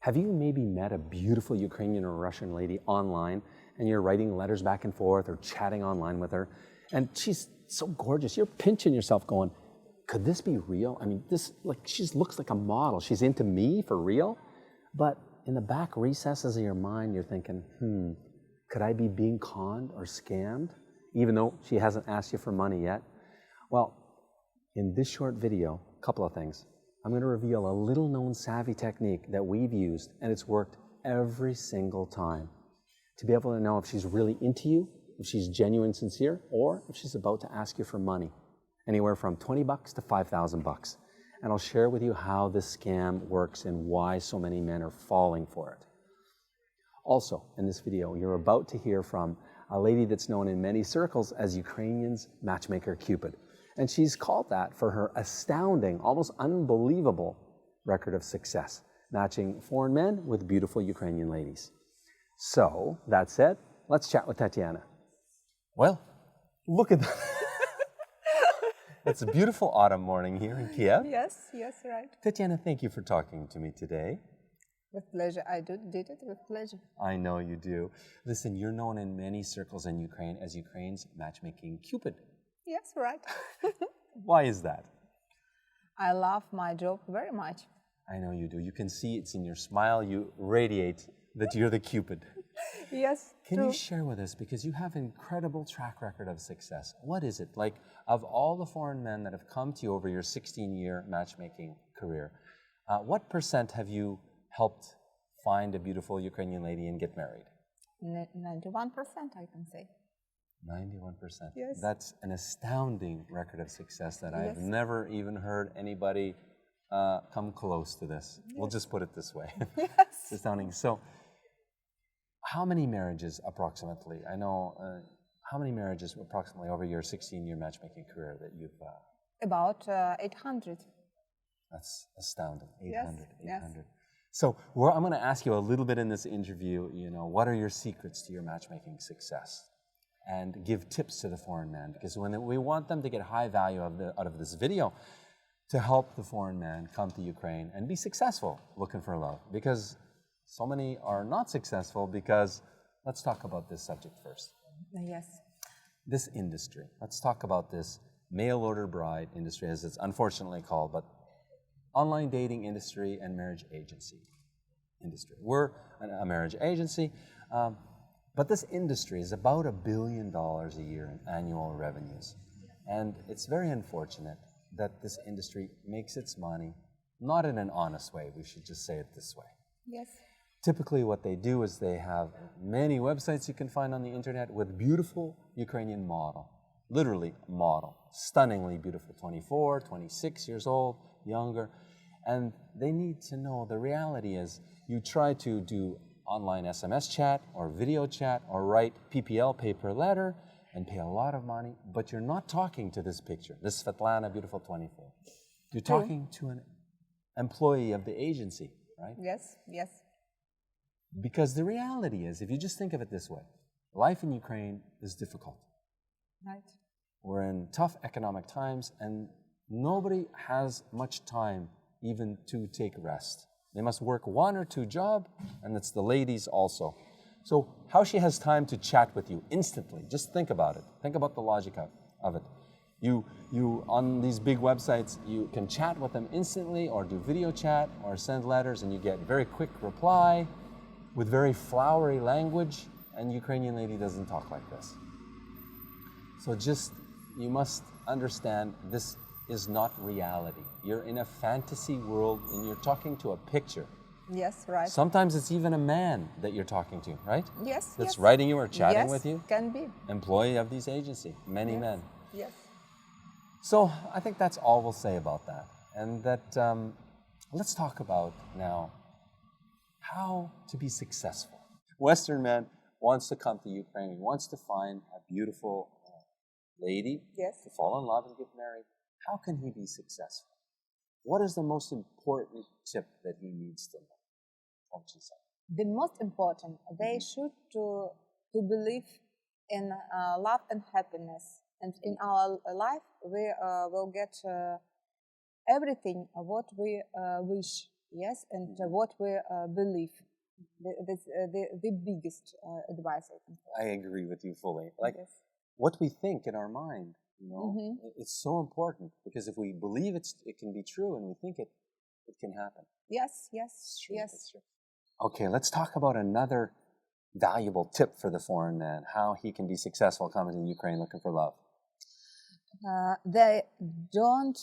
Have you maybe met a beautiful Ukrainian or Russian lady online and you're writing letters back and forth or chatting online with her and she's so gorgeous, you're pinching yourself going, could this be real? I mean, she looks like a model. She's into me for real? But in the back recesses of your mind, you're thinking, could I be being conned or scammed? Even though she hasn't asked you for money yet? Well, in this short video, a couple of things. I'm going to reveal a little known savvy technique that we've used, and it's worked every single time to be able to know if she's really into you, if she's genuine, sincere, or if she's about to ask you for money, anywhere from $20 to $5,000. And I'll share with you how this scam works and why so many men are falling for it. Also, in this video, you're about to hear from a lady that's known in many circles as Ukrainian's Matchmaker Cupid. And she's called that for her astounding, almost unbelievable record of success, matching foreign men with beautiful Ukrainian ladies. So, that said, let's chat with Tatiana. Well, look at that. It's a beautiful autumn morning here in Kiev. Yes, right. Tatiana, thank you for talking to me today. With pleasure. I did it with pleasure. I know you do. Listen, you're known in many circles in Ukraine as Ukraine's matchmaking Cupid. Yes, right. Why is that? I love my job very much. I know you do. You can see it's in your smile. You radiate that you're the Cupid. Yes, Can true. you share with us, because you have an incredible track record of success, what is it? Like, of all the foreign men that have come to you over your 16-year matchmaking career, what % have you helped find a beautiful Ukrainian lady and get married? 91%, I can say. 91%. Yes. That's an astounding record of success that I've Yes. never even heard anybody come close to this. Yes. We'll just put it this way. Yes. It's astounding. So, how many marriages approximately? I know, how many marriages approximately over your 16-year matchmaking career that you've... About 800. That's astounding. 800, Yes. 800. So, I'm going to ask you a little bit in this interview, what are your secrets to your matchmaking success? And give tips to the foreign man, because when we want them to get high value out of this video to help the foreign man come to Ukraine and be successful looking for love, because so many are not successful. Because let's talk about this subject first. Yes. This industry. Let's talk about this mail order bride industry, as it's unfortunately called, but online dating industry and marriage agency industry. We're a marriage agency. But this industry is about $1 billion a year in annual revenues. And it's very unfortunate that this industry makes its money not in an honest way. We should just say it this way. Yes. Typically what they do is they have many websites you can find on the internet with beautiful Ukrainian model, literally model, stunningly beautiful, 24, 26 years old, younger. And they need to know the reality is you try to do online SMS chat or video chat or write PPL, paper letter, and pay a lot of money, but you're not talking to this picture, this Svetlana, beautiful 24. You're talking to an employee of the agency, right? Yes. Because the reality is, if you just think of it this way, life in Ukraine is difficult. Right. We're in tough economic times, and nobody has much time even to take rest. They must work 1 or 2 jobs, and it's the ladies also. So how she has time to chat with you instantly, just think about it. Think about the logic of it. You on these big websites, you can chat with them instantly or do video chat or send letters, and you get very quick reply with very flowery language, and Ukrainian lady doesn't talk like this. So you must understand this is not reality. You're in a fantasy world and you're talking to a picture. Yes, right. Sometimes it's even a man that you're talking to, right? Yes. That's writing you or chatting yes, with you. Can be. Employee of these agency, many men. Yes. So I think that's all we'll say about that. And that, let's talk about now how to be successful. Western man wants to come to Ukraine, he wants to find a beautiful lady, Yes. to fall in love and get married. How can he be successful? What is the most important tip that he needs to know? What would you say? The most important, they should to believe in love and happiness. And in our life, we will get everything what we wish. yes, and what we believe. The biggest advice I can I agree with you fully. Like Yes. what we think in our mind, Mhm. it's so important because if we believe it can be true and we think it can happen. Yes, yes, It's true. yes. It's true. Okay, let's talk about another valuable tip for the foreign man, how he can be successful coming to Ukraine looking for love. They don't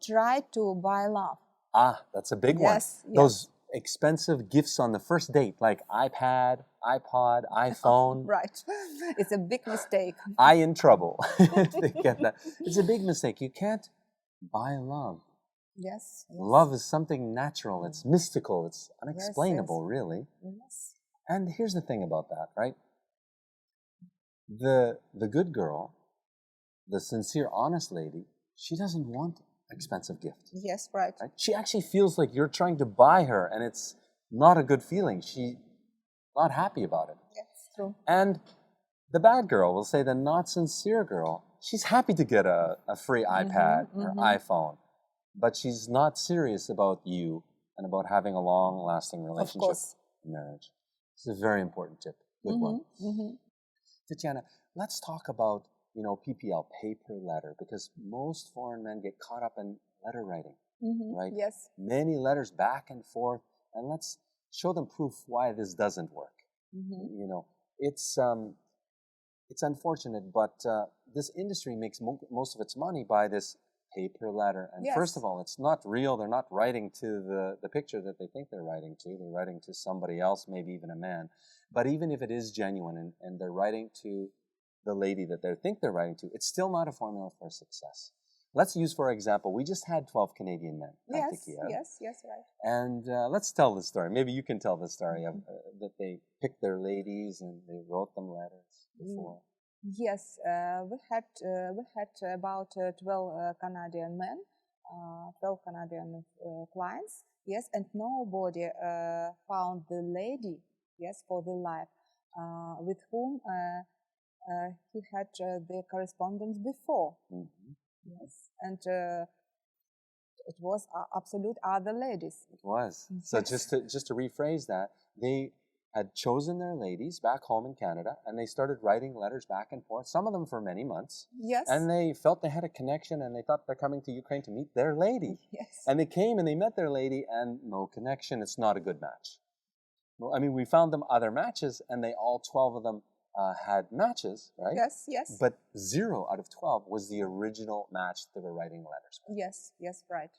try to buy love. Ah, that's a big Yes, one. yes. Those expensive gifts on the first date, like iPad, iPod, iPhone. Right. It's a big mistake. I in trouble. They get that. It's a big mistake. You can't buy love. Yes, yes. Love is something natural. It's mystical. It's unexplainable, yes. really. Yes. And here's the thing about that, right? The good girl, the sincere, honest lady, she doesn't want expensive gifts. Yes, right. Right? She actually feels like you're trying to buy her, and it's not a good feeling. She's not happy about it. Yes, true. And the bad girl, will say the not sincere girl, she's happy to get a free iPad or iPhone, but she's not serious about you and about having a long-lasting relationship, course. marriage. It's a very important tip. Good one. Tatiana, let's talk about, PPL, paper letter, because most foreign men get caught up in letter writing, right? Yes. Many letters back and forth, and let's show them proof why this doesn't work. It's unfortunate, but this industry makes most of its money by this paper letter. And first of all, it's not real. They're not writing to the picture that they think they're writing to. They're writing to somebody else, maybe even a man. But even if it is genuine and they're writing to the lady that they think they're writing to, it's still not a formula for success. Let's use, for example, we just had 12 Canadian men come to Kiev. Yes, right. And let's tell the story. Maybe you can tell the story of that they picked their ladies and they wrote them letters before. Yes, we had about 12 Canadian men, 12 Canadian clients. Yes, and nobody found the lady. Yes, for the life with whom he had the correspondence before. Yes, and it was absolute other ladies. It was. So just to rephrase that, they had chosen their ladies back home in Canada, and they started writing letters back and forth, some of them for many months. Yes. And they felt they had a connection, and they thought they're coming to Ukraine to meet their lady. Yes. And they came and they met their lady, and no connection. It's not a good match. Well, I mean, we found them other matches, and all 12 of them had matches, right? Yes, yes. But 0 out of 12 was the original match they were writing letters with. Yes, yes, right.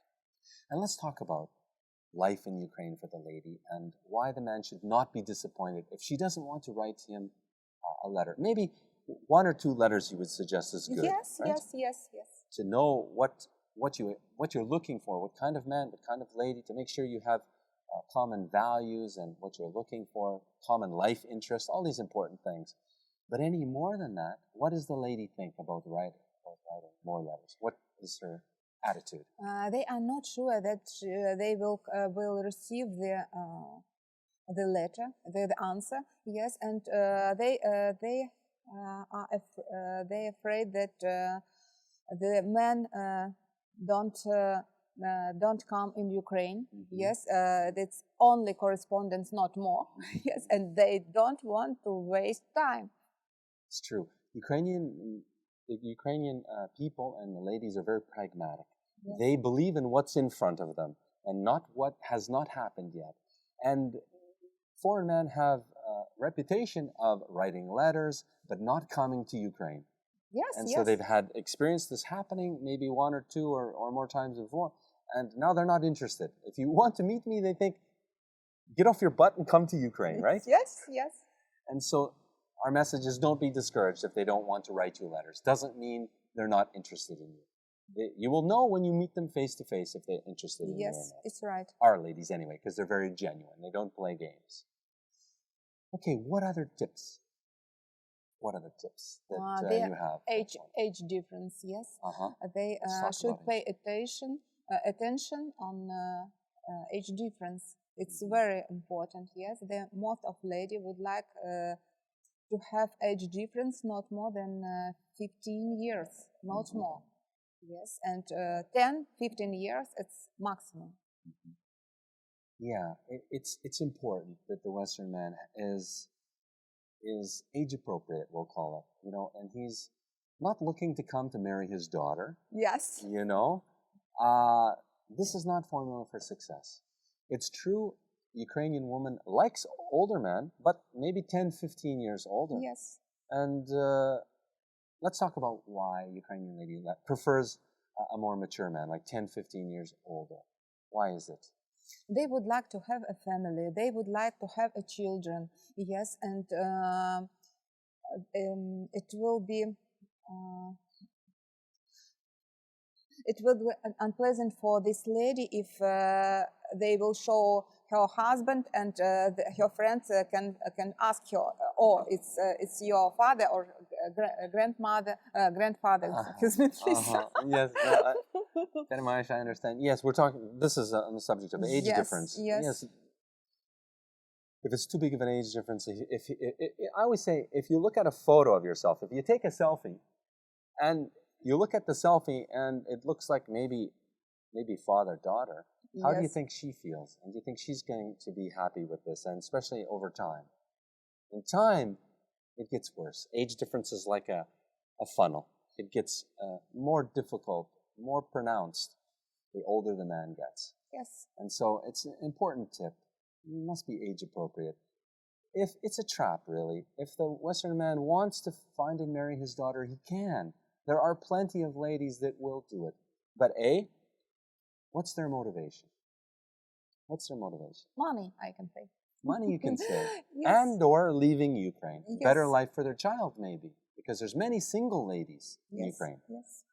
And let's talk about life in Ukraine for the lady and why the man should not be disappointed if she doesn't want to write him a letter. Maybe 1 or 2 letters you would suggest is good. Yes, right? yes. To know what you're looking for, what kind of man, what kind of lady, to make sure you have common values and what you're looking for, common life interests, all these important things. But any more than that, what does the lady think about writing more letters? What is her attitude? They are not sure that they will receive the letter, the answer. Yes, and they are afraid that the men don't come in Ukraine. Yes, that's only correspondence, not more. Yes, and they don't want to waste time. It's true. The Ukrainian people and the ladies are very pragmatic. Yes. They believe in what's in front of them and not what has not happened yet. And foreign men have a reputation of writing letters but not coming to Ukraine. Yes, and so they've had experienced this happening maybe 1 or 2 or more times before, and now they're not interested. If you want to meet me, they think, get off your butt and come to Ukraine, right? Yes. And so our message is don't be discouraged if they don't want to write you letters. Doesn't mean they're not interested in you. You will know when you meet them face to face if they're interested in you. Yes, it's right. Our ladies anyway, because they're very genuine. They don't play games. Okay, what other tips? What are the tips that you have? Age difference, yes. They should pay attention on age difference. It's very important, yes. Most of ladies would like to have age difference not more than 15 years, not more. Yes, and 10, 15 years, it's maximum. Yeah, it's important that the Western man is age appropriate, we'll call it, and he's not looking to come to marry his daughter, Yes. you know. This is not formula for success. It's true, Ukrainian woman likes older men, but maybe 10, 15 years older. Yes. And let's talk about why Ukrainian lady prefers a more mature man, like 10, 15 years older. Why is it? They would like to have a family. They would like to have a children. Yes, and it will be unpleasant for this lady if they will show her husband and her friends can ask her, oh, it's your father or grandfather. Excuse me, please. Yes, very much. I understand. Yes, we're talking. This is on the subject of age difference. Yes. If it's too big of an age difference, I always say, if you look at a photo of yourself, if you take a selfie, and you look at the selfie, and it looks like maybe father daughter, how do you think she feels? And do you think she's going to be happy with this? And especially over time. In time, it gets worse. Age difference is like a funnel. It gets more difficult, more pronounced the older the man gets. Yes. And so it's an important tip. It must be age appropriate. If it's a trap, really. If the Western man wants to find and marry his daughter, he can. There are plenty of ladies that will do it. But what's their motivation? What's their motivation? Money, I can say. Money, you can say. Yes. And or leaving Ukraine. Yes. Better life for their child, maybe. Because there's many single ladies in Ukraine. Yes.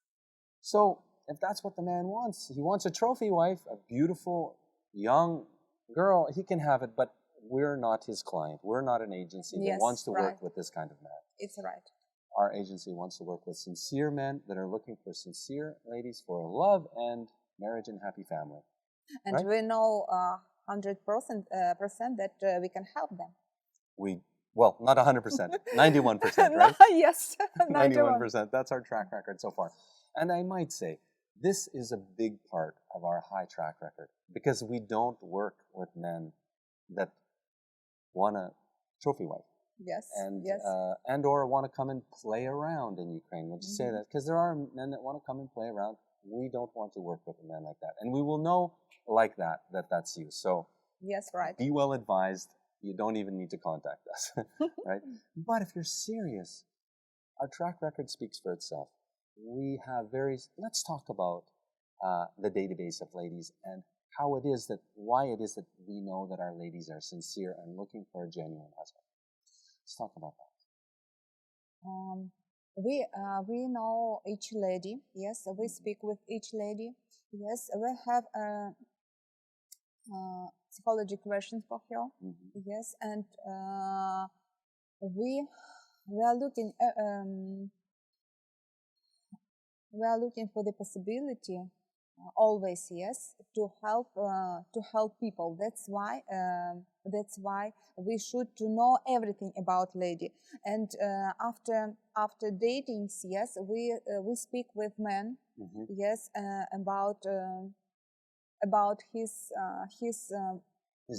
So if that's what the man wants, he wants a trophy wife, a beautiful young girl, he can have it, but we're not his client. We're not an agency that wants to work with this kind of man. It's right. Our agency wants to work with sincere men that are looking for sincere ladies for love and marriage and happy family. And we know 100% that we can help them. Well, not 100%, 91%, right? Yes, 91%. That's our track record so far. And I might say, this is a big part of our high track record because we don't work with men that want a trophy wife. Yes. And or want to come and play around in Ukraine. We'll just say that because there are men that want to come and play around. We don't want to work with a man like that, and we will know like that's you. So yes, right. Be well advised. You don't even need to contact us, right? But if you're serious, our track record speaks for itself. We have let's talk about the database of ladies and why it is that we know that our ladies are sincere and looking for a genuine husband. Let's talk about that. We know each lady. Yes, we speak with each lady. Yes, we have psychology questions for her. Yes, and we are looking for the possibility always, yes, to help people. That's why we should to know everything about lady. And after datings, yes, we speak with men, yes, about his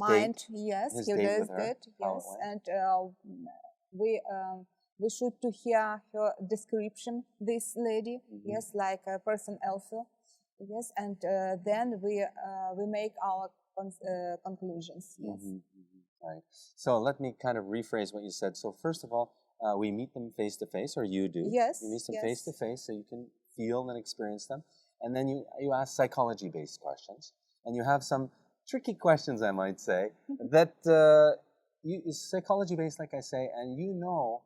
mind, yes, his he date does with her, that, yes, and we should to hear her description, this lady, yes, like a person also, yes, and then we make our conclusions, yes. Right. So let me kind of rephrase what you said. So first of all, we meet them face to face, or you do. Yes. You meet them face to face, so you can feel and experience them, and then you ask psychology-based questions, and you have some tricky questions, I might say, that psychology-based, like I say, and you know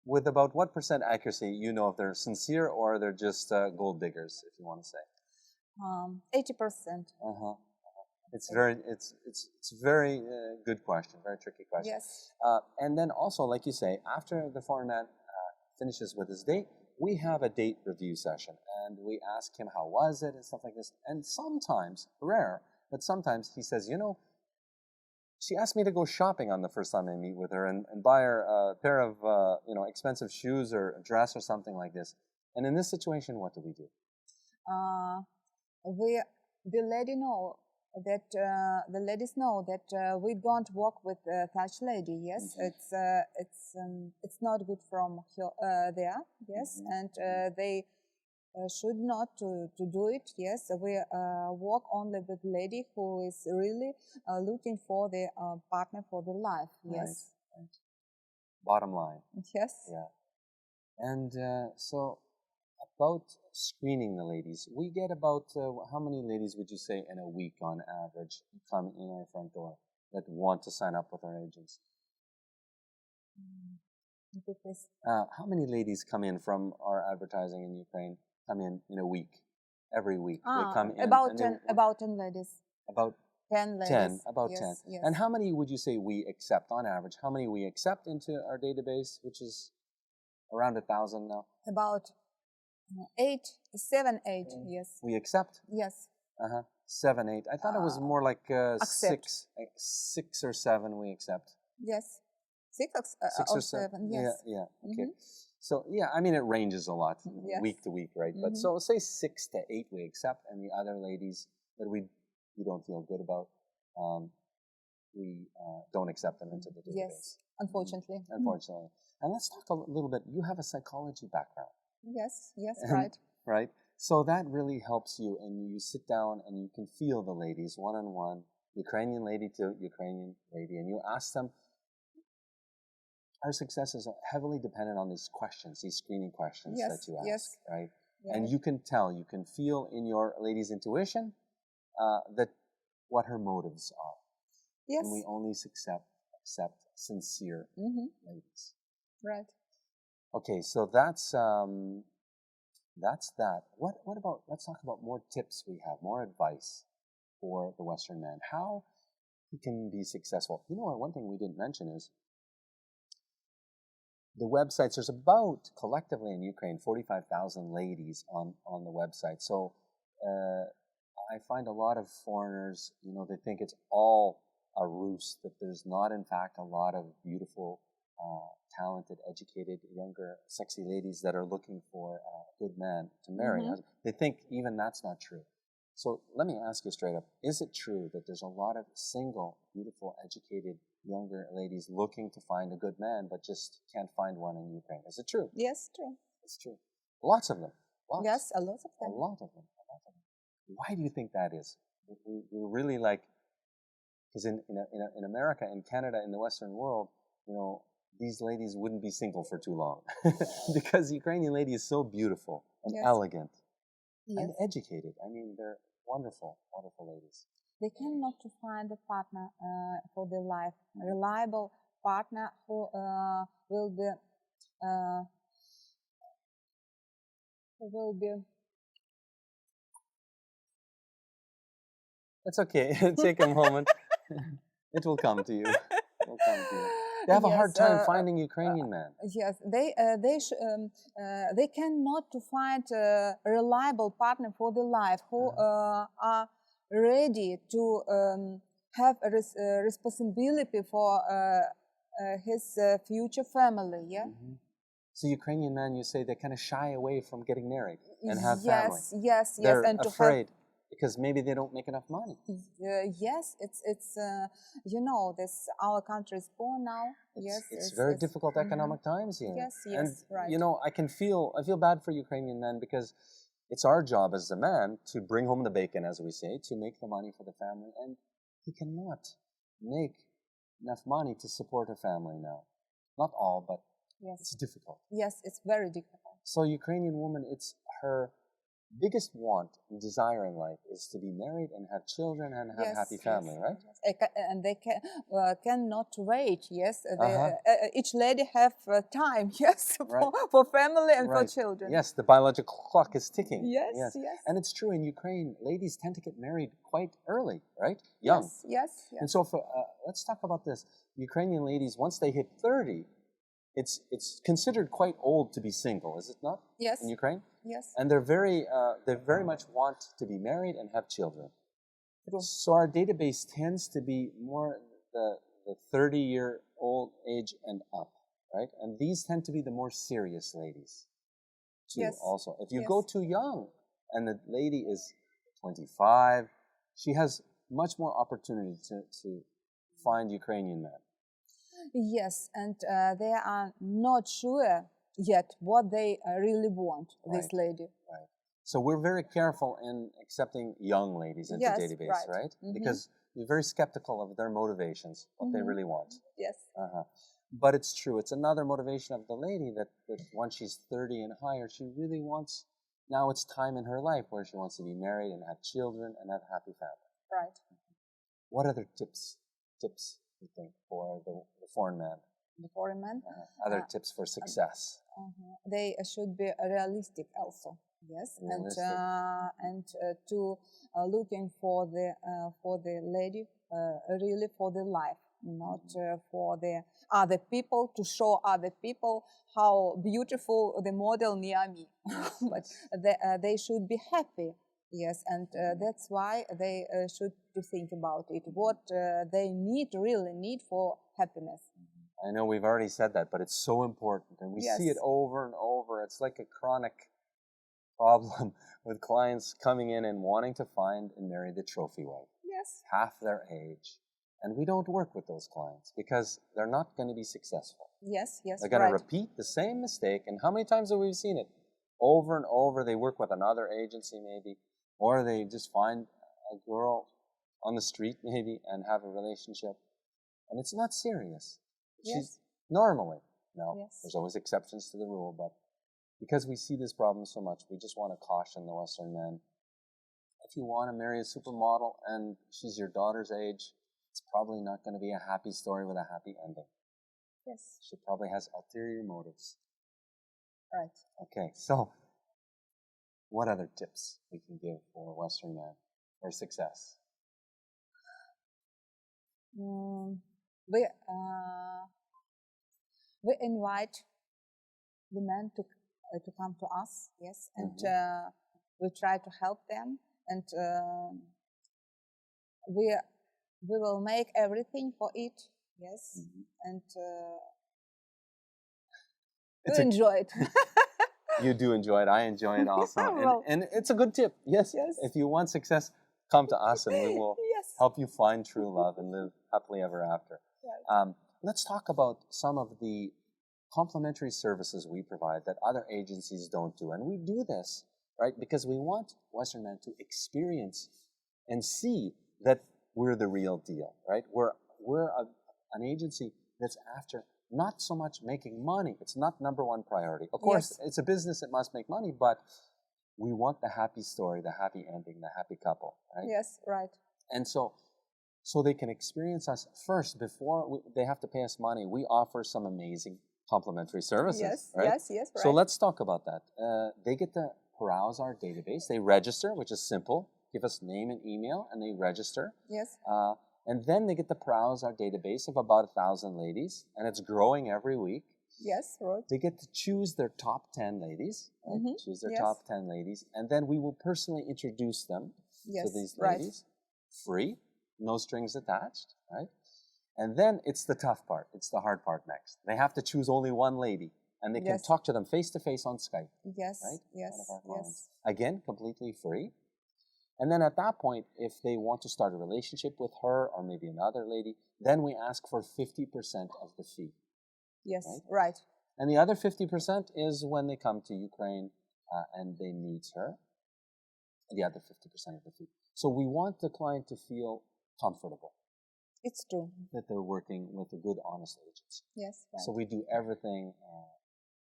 with about what % accuracy you know if they're sincere or they're just gold diggers, if you want to say. 80%. It's very good question, very tricky question. Yes. And then also, like you say, after the foreign man finishes with his date, we have a date review session, and we ask him how was it and stuff like this. And sometimes, rare, but sometimes he says, she asked me to go shopping on the first time I meet with her and buy her a pair of expensive shoes or a dress or something like this. And in this situation, what do we do? The lady know that the ladies know that we don't work with such lady. Yes, it's not good from there. Yes, and they should not to do it. Yes, we work only with lady who is really looking for the partner for their life. Yes. Right. Bottom line. Yes. Yeah. And so about screening the ladies, we get about how many ladies would you say in a week on average come in our front door that want to sign up with our agency? How many ladies come in from our advertising in Ukraine? Come in a week, every week. They come in about 10 ladies. About 10 ladies. 10, about yes, 10. Yes. And how many would you say we accept on average? How many we accept into our database, which is around 1,000 now? About 8, 7, 8, yes. We accept? Yes. 7, 8. I thought it was more like 6 or 7 we accept. Yes. 6 or 7, yes. Yeah, okay. So, yeah, I mean, it ranges a lot week to week, right? But so say 6 to 8 we accept, and the other ladies that we don't feel good about, we don't accept them into the database. Yes, unfortunately. Unfortunately. And let's talk a little bit. You have a psychology background. Yes, right. Right. So that really helps you, and you sit down and you can feel the ladies one-on-one, Ukrainian lady to Ukrainian lady, and you ask them. Our success is heavily dependent on these questions, these screening questions that you ask, right? Yes. And you can tell, you can feel in your lady's intuition that what her motives are. Yes. And we only accept sincere ladies. Right. Okay, so that's that. What about? Let's talk about more tips we have, more advice for the Western man, how he can be successful. You know what? One thing we didn't mention is. The websites, there's about, collectively in Ukraine, 45,000 ladies on the website. So I find a lot of foreigners, they think it's all a ruse, that there's not, in fact, a lot of beautiful, talented, educated, younger, sexy ladies that are looking for a good man to marry. They think even that's not true. So let me ask you straight up, is it true that there's a lot of single, beautiful, educated, younger ladies looking to find a good man, but just can't find one in Ukraine? Is it true? Yes, true. It's true. Lots of them. Lots. Yes, a lot of them. A lot of them. Why do you think that is? We're really like, because in America, in Canada, in the Western world, these ladies wouldn't be single for too long because the Ukrainian lady is so beautiful and elegant and educated. I mean, they're wonderful, wonderful ladies. They cannot to find a partner for their life, a reliable partner who will be It's okay. Take a moment. It will come to you. It will come to you. They have a hard time finding Ukrainian men. Yes, they cannot to find a reliable partner for their life who are ready to have a responsibility for his future family. Yeah. So Ukrainian men, you say, they kind of shy away from getting married and have family. Yes, They're and afraid because maybe they don't make enough money. Yes, it's this our country is poor now. It's very difficult economic times here. Yes, and, right. I feel bad for Ukrainian men because it's our job as a man to bring home the bacon, as we say, to make the money for the family, and he cannot make enough money to support a family now. Not all, but it's difficult. Yes, it's very difficult. So Ukrainian woman, it's her biggest want and desire in life is to be married and have children and have a happy family, right? And they cannot wait. Yes, each lady have time. Yes, for family and for children. Yes, the biological clock is ticking. Yes. And it's true in Ukraine, ladies tend to get married quite early, right? Young. Yes. And so, let's talk about this. Ukrainian ladies, once they hit 30. It's considered quite old to be single, is it not? Yes. In Ukraine? Yes. And they very much want to be married and have children. True. So our database tends to be more the 30-year-old age and up, right? And these tend to be the more serious ladies, too, also. If you go too young and the lady is 25, she has much more opportunity to find Ukrainian men. Yes, and they are not sure yet what they really want, this Right. lady. Right. So we're very careful in accepting young ladies into Yes, database, right. right? Because we're very skeptical of their motivations, what they really want. Yes. Uh-huh. But it's true. It's another motivation of the lady that once she's 30 and higher, she really wants, now it's time in her life where she wants to be married and have children and have a happy family. Right. What other tips you think for the foreign man? The foreign man. Other tips for success? They should be realistic also. Yes, Realistic. and to looking for the lady really for the life, not for the other people, to show other people how beautiful the model near me. But they should be happy. Yes, and that's why they should to think about it. What they really need for happiness. I know we've already said that, but it's so important, and we see it over and over. It's like a chronic problem with clients coming in and wanting to find and marry the trophy wife. Yes. Half their age. And we don't work with those clients because they're not going to be successful. Yes, yes, they're going to repeat the same mistake. And how many times have we seen it? Over and over, they work with another agency maybe, or they just find a girl on the street maybe and have a relationship. And it's not serious. She's normally. Now, there's always exceptions to the rule, but because we see this problem so much, we just want to caution the Western men. If you want to marry a supermodel and she's your daughter's age, it's probably not going to be a happy story with a happy ending. Yes. She probably has ulterior motives. Right. Okay, so what other tips we can give for a Western man for success? We invite the men to come to us, yes, and we try to help them, and we will make everything for it, yes, and we enjoy it. You do enjoy it. I enjoy it also, and it's a good tip. Yes, if you want success, come to us, and we will help you find true love and live happily ever after. Right. Let's talk about some of the complementary services we provide that other agencies don't do. And we do this, right, because we want Western men to experience and see that we're the real deal, right? We're an agency that's after not so much making money. It's not number one priority. Of course, it's a business that must make money, but we want the happy story, the happy ending, the happy couple, right? Yes, right. And so they can experience us first before they have to pay us money. We offer some amazing complimentary services. Yes, right? yes, right. So let's talk about that. They get to browse our database. They register, which is simple. Give us name and email, and they register. Yes. And then they get to browse our database of about 1,000 ladies, and it's growing every week. Yes, right. They get to choose their top 10 ladies, right? Choose their top 10 ladies, and then we will personally introduce them to these ladies, free, no strings attached, right? And then it's the tough part. It's the hard part next. They have to choose only one lady, and they can talk to them face-to-face on Skype. Yes, right? yes, Again, completely free. And then at that point, if they want to start a relationship with her or maybe another lady, then we ask for 50% of the fee. Yes, right. And the other 50% is when they come to Ukraine and they meet her, the other 50% of the fee. So we want the client to feel comfortable. It's true. That they're working with a good, honest agency. Yes, right. So we do everything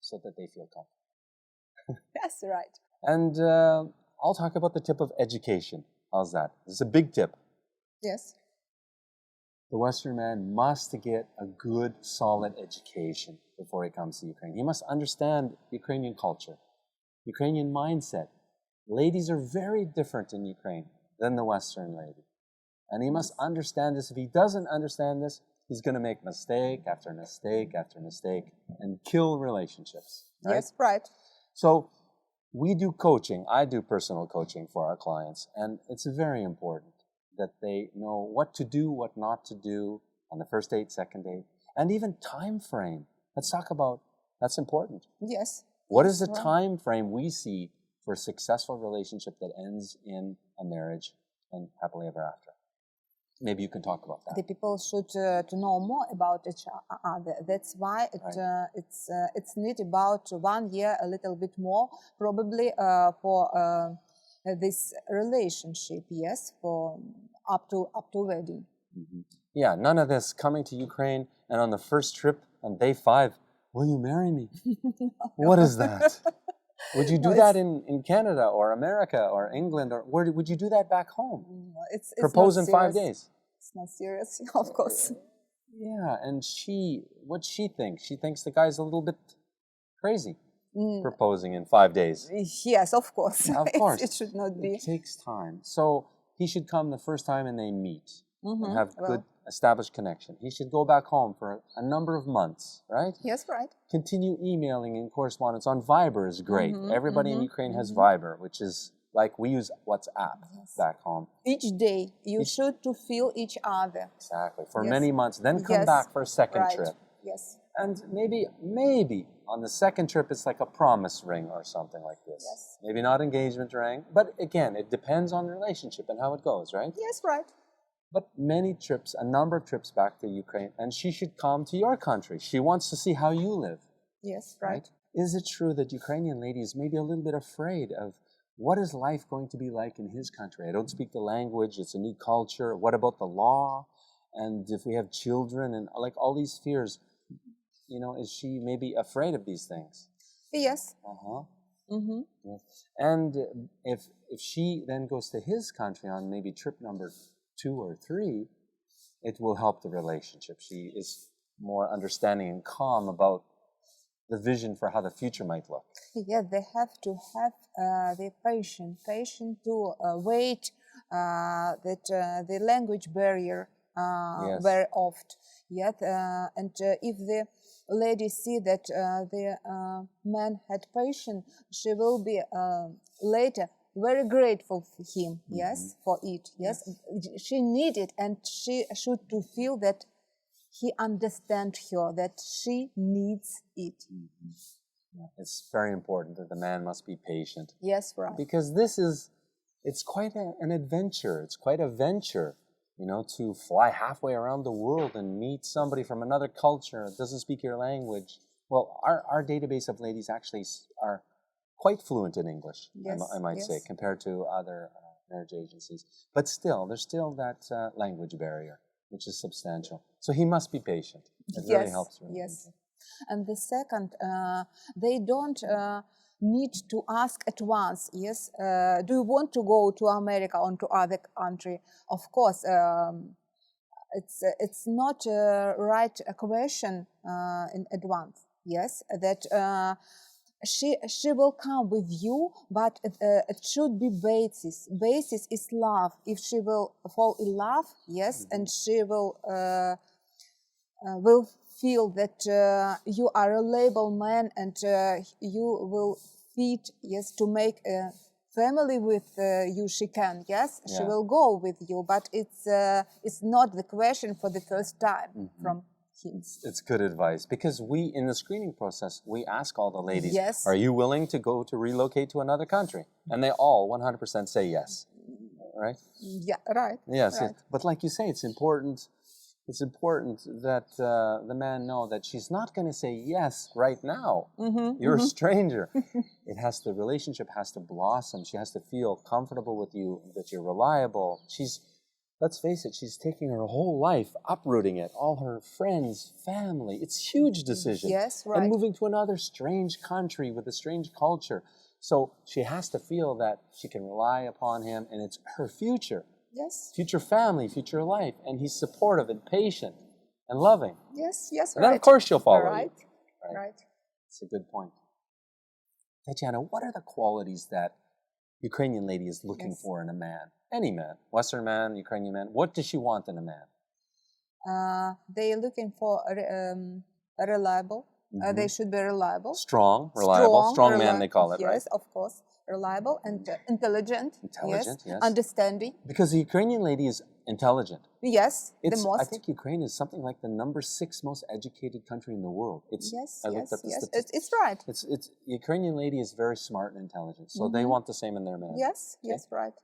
so that they feel comfortable. That's right. And I'll talk about the tip of education. How's that? This is a big tip. Yes. The Western man must get a good, solid education before he comes to Ukraine. He must understand Ukrainian culture, Ukrainian mindset. Ladies are very different in Ukraine than the Western lady. And he must understand this. If he doesn't understand this, he's going to make mistake after mistake after mistake and kill relationships. Right? Yes, right. So we do coaching. I do personal coaching for our clients. And it's very important that they know what to do, what not to do on the first date, second date, and even time frame. Let's talk about, that's important. Yes. What is the time frame we see for a successful relationship that ends in a marriage and happily ever after? maybe you can talk about that. The people should to know more about each other. That's why it's need about 1 year, a little bit more, probably for this relationship. Yes, for up to wedding. Yeah, none of this coming to Ukraine and on the first trip on day 5, will you marry me? What is that? Would you do that in Canada or America or England, or where would you do that back home? It's Propose in not 5 serious. days. It's not serious, of course. Yeah, and what she thinks? She thinks the guy's a little bit crazy, proposing in 5 days. Yes, of course. Of course. It should not be. It takes time. So he should come the first time and they meet and have good established connection. He should go back home for a number of months, right? Yes, right. Continue emailing and correspondence on Viber is great. Everybody in Ukraine has Viber, which is like we use WhatsApp back home. Each day you should to feel each other. Exactly. For many months. Then come back for a second trip. Yes. And maybe on the second trip it's like a promise ring or something like this. Yes. Maybe not engagement ring. But again, it depends on the relationship and how it goes, right? Yes, right. But many trips, a number of trips back to Ukraine, and she should come to your country. She wants to see how you live. Yes, right. Is it true that Ukrainian ladies may be a little bit afraid of what is life going to be like in his country? I don't speak the language, it's a new culture. What about the law? And if we have children and like all these fears, you know, is she maybe afraid of these things? Yes. Yeah. And if she then goes to his country on maybe trip number 2 or 3, it will help the relationship. She is more understanding and calm about the vision for how the future might look. Yeah, they have to have the patience to wait that the language barrier very often. Yet, and if the lady see that the man had patience, she will be later very grateful for him. Yes, for it. Yes, she need it, and she should to feel that he understands her, that she needs it. It's very important that the man must be patient. Yes, right. Because it's quite an adventure. It's quite a venture, you know, to fly halfway around the world and meet somebody from another culture that doesn't speak your language. Well, our database of ladies actually are quite fluent in English, I might say, compared to other marriage agencies. But still, there's still that language barrier, which is substantial. So he must be patient. It really helps. Yes. And the second, they don't need to ask at once, yes, do you want to go to America or to other country? Of course, it's not a right question in advance, yes, that she will come with you, but it should be basis. Basis is love. If she will fall in love, yes, and she will feel that you are a reliable man and you will fit, yes, to make a family with you. She can, yes, she will go with you, but it's not the question for the first time from him. It's good advice, because we, in the screening process, we ask all the ladies, are you willing to go to relocate to another country? And they all 100% say yes, right? Yeah, right. Yes, right. But like you say, it's important that the man know that she's not going to say yes right now. You're a stranger. The relationship has to blossom. She has to feel comfortable with you, that you're reliable. Let's face it, she's taking her whole life, uprooting it, all her friends, family. It's a huge decision. Yes, right. And moving to another strange country with a strange culture. So she has to feel that she can rely upon him, and it's her future. Yes. Future family, future life. And he's supportive and patient and loving. Yes, And right. then, of course, she'll follow right. you. Right. It's a good point. Tatiana, what are the qualities that Ukrainian lady is looking for in a man? Any man, Western man, Ukrainian man. What does she want in a man? They're looking for reliable. They should be reliable. Strong, reliable. Strong man, they call it, right? Yes, of course. Reliable and intelligent. Intelligent, yes. Understanding. Because the Ukrainian lady is intelligent. Yes, the most. I think Ukraine is something like the number 6 most educated country in the world. Yes, I looked at the statistics. It's right. It's Ukrainian lady is very smart and intelligent, so they want the same in their man. Yes, yes, right.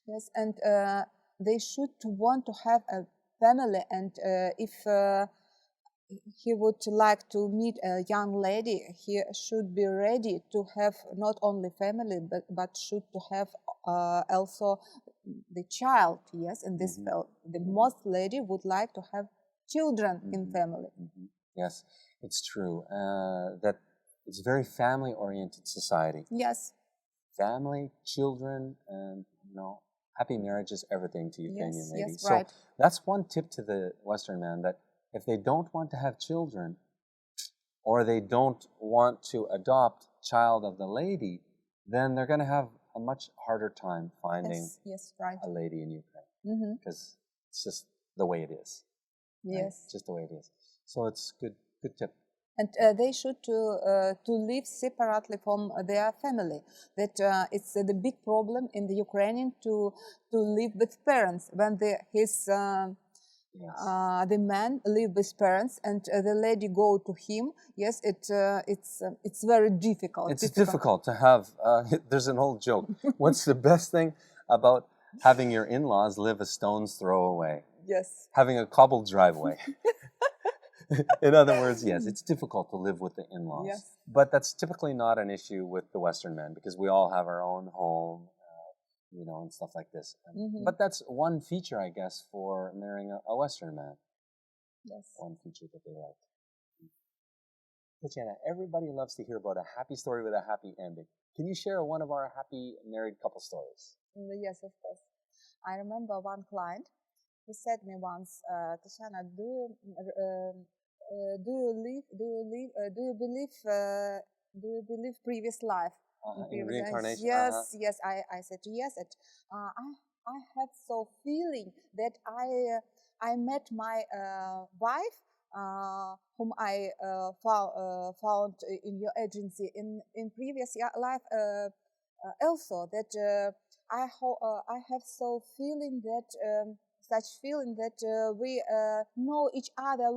Yes, and they should want to have a family, and if he would like to meet a young lady, he should be ready to have not only family, but should to have also the child. Yes, in this field, the most lady would like to have children in family. Yes, it's true. That it's a very family-oriented society. Yes. Family, children, and happy marriage is everything to Ukrainian ladies. Yes, right. So that's one tip to the Western man, that if they don't want to have children, or they don't want to adopt child of the lady, then they're going to have a much harder time finding right. a lady in Ukraine, because it's just the way it is. Yes, right? It's just the way it is. So it's good tip. And they should to live separately from their family. That it's the big problem in the Ukrainian to live with parents when the man live with parents and the lady go to him. Yes, it's very difficult. It's difficult to have. There's an old joke. What's the best thing about having your in-laws live a stone's throw away? Yes. Having a cobbled driveway. In other words, yes, it's difficult to live with the in-laws. Yes. But that's typically not an issue with the Western men, because we all have our own home, and stuff like this. But that's one feature, I guess, for marrying a Western man. Yes. One feature that they like. Tatiana, everybody loves to hear about a happy story with a happy ending. Can you share one of our happy married couple stories? Yes, of course. I remember one client who said me once, Tatiana, do you believe previous life? In reincarnation? Yes, yes. I said yes. I have so feeling that I met my wife, whom I found in your agency in previous life. Also, that I have so feeling that. Such feeling that we know each other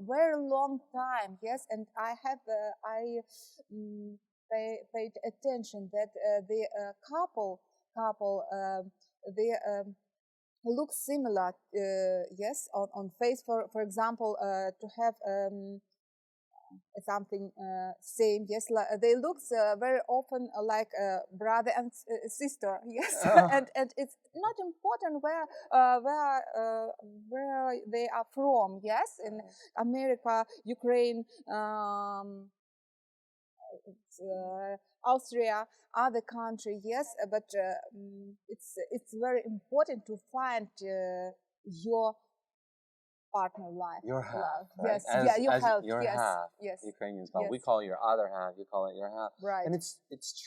very long time. Yes, and I paid attention that the couple they look similar. Yes, on face, for example, to have something same. Yes, they look very often like brother and sister. Yes, and it's not important where they are from. Yes, in America, Ukraine, Austria, other country. Yes, but it's very important to find your partner life. Your half. Right? Right? Yes, your half. Your yes. half. Yes. Ukrainians call. Yes. We call your other half. You call it your half. Right. And it's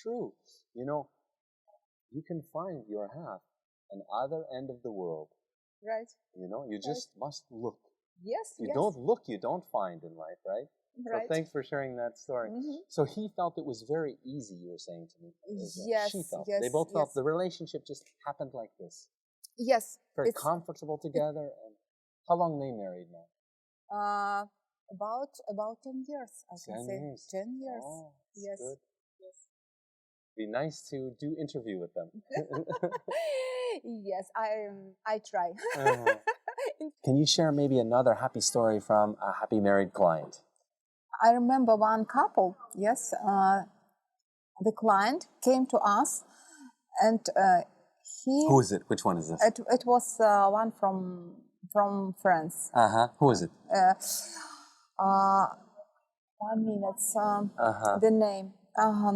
true. You can find your half on other end of the world. Right. You just must look. Yes. You don't look, you don't find in life, right? Right. So thanks for sharing that story. So he felt it was very easy, you were saying to me. Yes. She felt. Yes. They both felt yes. the relationship just happened like this. Yes. Very comfortable together. And how long they married now? About 10 years, I can say. 10 years. 10 years. Oh, yes. Good. Yes. Be nice to do interview with them. Yes, I try. Can you share maybe another happy story from a happy married client? I remember one couple. Yes, the client came to us, and he. Who is it? Which one is this? It was one from France. Who is it? 1 minute. The name. Her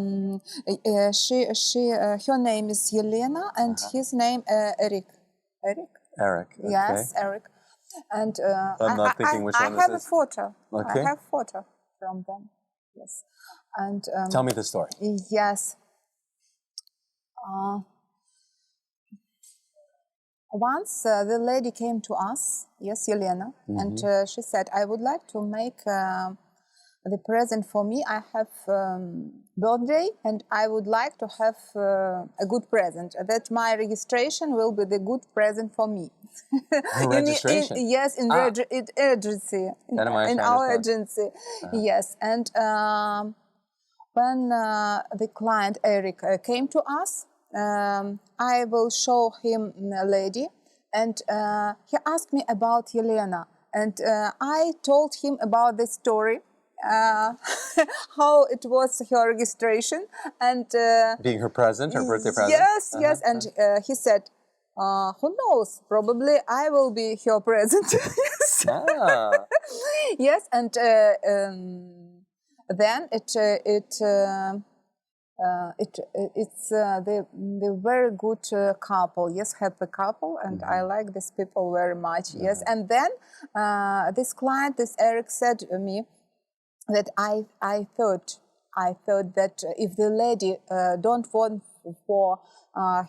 name is Yelena, and his name Eric. Eric. Eric. Okay. Yes, Eric. And I'm not thinking which one this is. I have a photo. Okay. I have photo from them. Yes. And tell me the story. Yes. Once the lady came to us, yes, Yelena, and she said, I would like to make the present for me. I have birthday, and I would like to have a good present. That my registration will be the good present for me. Registration? Yes, in agency. In our agency. Yes, and when the client Eric came to us, I will show him a lady, and he asked me about Yelena, and I told him about the story, how it was her registration, and Being her present, her birthday present? yes, yes, and he said, who knows, probably I will be her present. Yes. Ah. Yes, and then it's the very good couple, yes, happy couple, and I like these people very much, yes. And then this client, this Eric, said to me that I thought that if the lady don't want for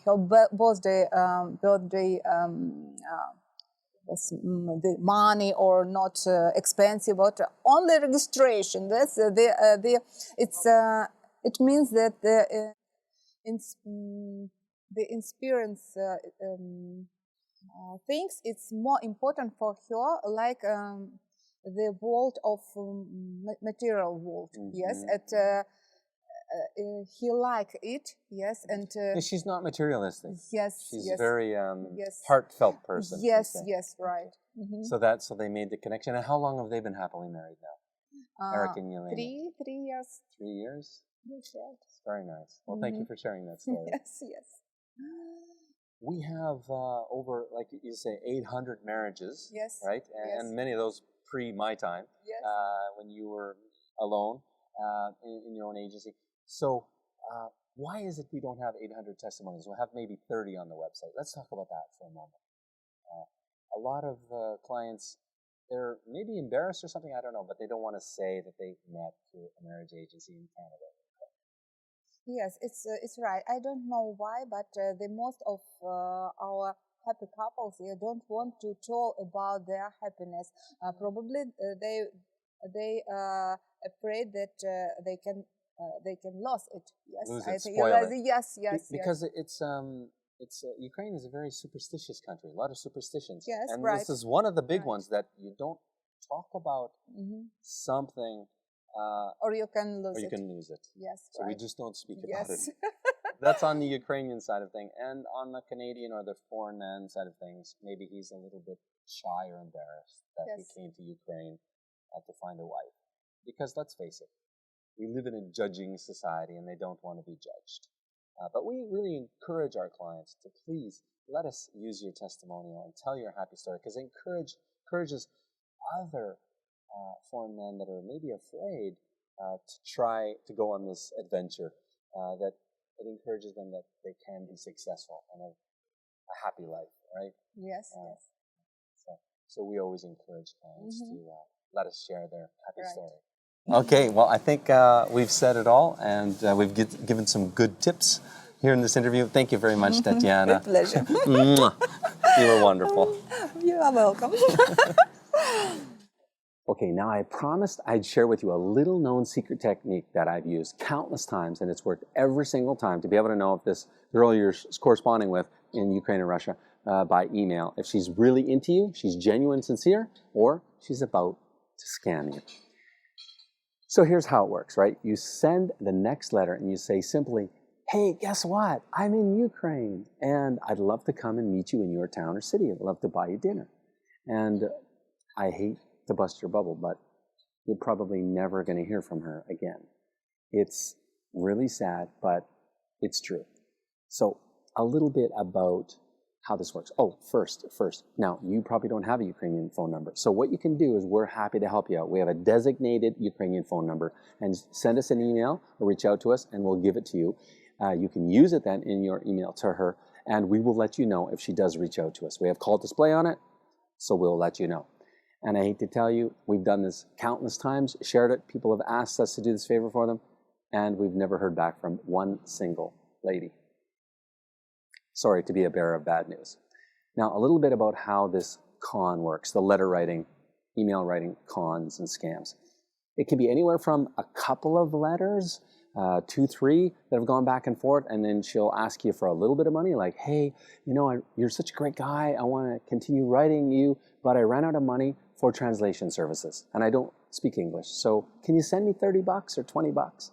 her birthday the money or not expensive, but only registration. That's it means that the experience things it's more important for her, like the world of material world. Yes, he like it. Yes, and She's not materialistic. yes, She's yes, very yes, heartfelt person. yes, yes, right. So they made the connection. And how long have they been happily married now? Eric and Yelena. 3 years. 3 years? That's right. Very nice. Well, thank you for sharing that story. Yes, yes. We have over, like you say, 800 marriages. Yes. Right? Yes. And many of those pre my time, Yes. when you were alone in your own agency. So why is it we don't have 800 testimonies? We'll have maybe 30 on the website. Let's talk about that for a moment. A lot of clients, they're maybe embarrassed or something, I don't know, but they don't want to say that they met through a marriage agency in Canada. Yes, it's right. I don't know why, but the most of our happy couples don't want to talk about their happiness. Probably they afraid that they can lose it. Yes, Lose it, I think spoil it. yes, yes, Because it's Ukraine is a very superstitious country. A lot of superstitions. Yes, and right. this is one of the big Right. ones that you don't talk about something, or you can lose or you it. can lose it. Yes, So we right. just don't speak about it. Yes. That's on the Ukrainian side of things. And on the Canadian or the foreign man side of things, maybe he's a little bit shy or embarrassed that he Yes. came to Ukraine to find a wife. Because let's face it, we live in a judging society and they don't want to be judged. But we really encourage our clients to please let us use your testimonial and tell your happy story, because it encourages other foreign men that are maybe afraid to try to go on this adventure, that it encourages them that they can be successful and have a happy life, right? Yes, yes. So we always encourage clients to let us share their happy Right. story. Okay, well, I think we've said it all, and we've given some good tips here in this interview. Thank you very much, Tatiana. With pleasure. Mwah. You were wonderful. You are welcome. Okay, now I promised I'd share with you a little known secret technique that I've used countless times, and it's worked every single time to be able to know if this girl you're corresponding with in Ukraine and Russia by email, if she's really into you, she's genuine, sincere, or she's about to scam you. So here's how it works, right? You send the next letter and you say simply, hey, guess what? I'm in Ukraine and I'd love to come and meet you in your town or city. I'd love to buy you dinner. And I hate to bust your bubble, but you're probably never going to hear from her again. It's really sad, but it's true. So a little bit about how this works. Oh, first, now you probably don't have a Ukrainian phone number. So what you can do is we're happy to help you out. We have a designated Ukrainian phone number, and send us an email or reach out to us and we'll give it to you. You can use it then in your email to her, and we will let you know if she does reach out to us. We have call display on it, so we'll let you know. And I hate to tell you, we've done this countless times, shared it. People have asked us to do this favor for them, and we've never heard back from one single lady. Sorry to be a bearer of bad news. Now, a little bit about how this con works, the letter writing, email writing cons and scams. It can be anywhere from a couple of letters, 2, 3 that have gone back and forth, and then she'll ask you for a little bit of money, like, hey, you know, you're such a great guy, I want to continue writing you, but I ran out of money for translation services, and I don't speak English, so can you send me $30 or $20?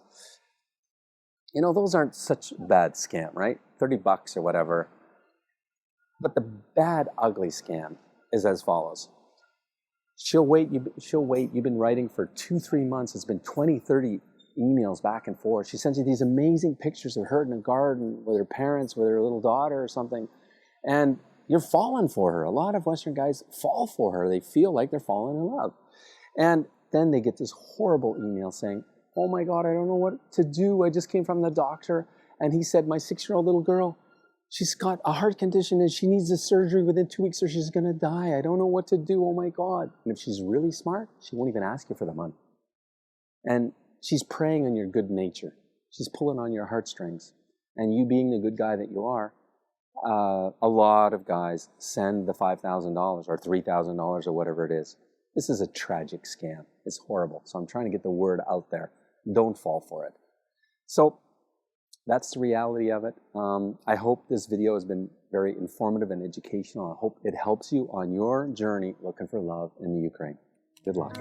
You know, those aren't such bad scam, right? $30 or whatever. But the bad, ugly scam is as follows. She'll wait. You've been writing for 2-3 months. It's been 20, 30 emails back and forth. She sends you these amazing pictures of her in a garden with her parents, with her little daughter or something. And you're falling for her. A lot of Western guys fall for her. They feel like they're falling in love. And then they get this horrible email saying, oh my God, I don't know what to do. I just came from the doctor and he said my 6-year-old little girl, she's got a heart condition and she needs a surgery within 2 weeks or she's going to die. I don't know what to do. Oh my God. And if she's really smart, she won't even ask you for the money. And she's preying on your good nature. She's pulling on your heartstrings. And you being the good guy that you are, a lot of guys send the $5,000 or $3,000 or whatever it is. This is a tragic scam. It's horrible. So I'm trying to get the word out there. Don't fall for it. So that's the reality of it. I hope this video has been very informative and educational. I hope it helps you on your journey looking for love in the Ukraine. Good luck.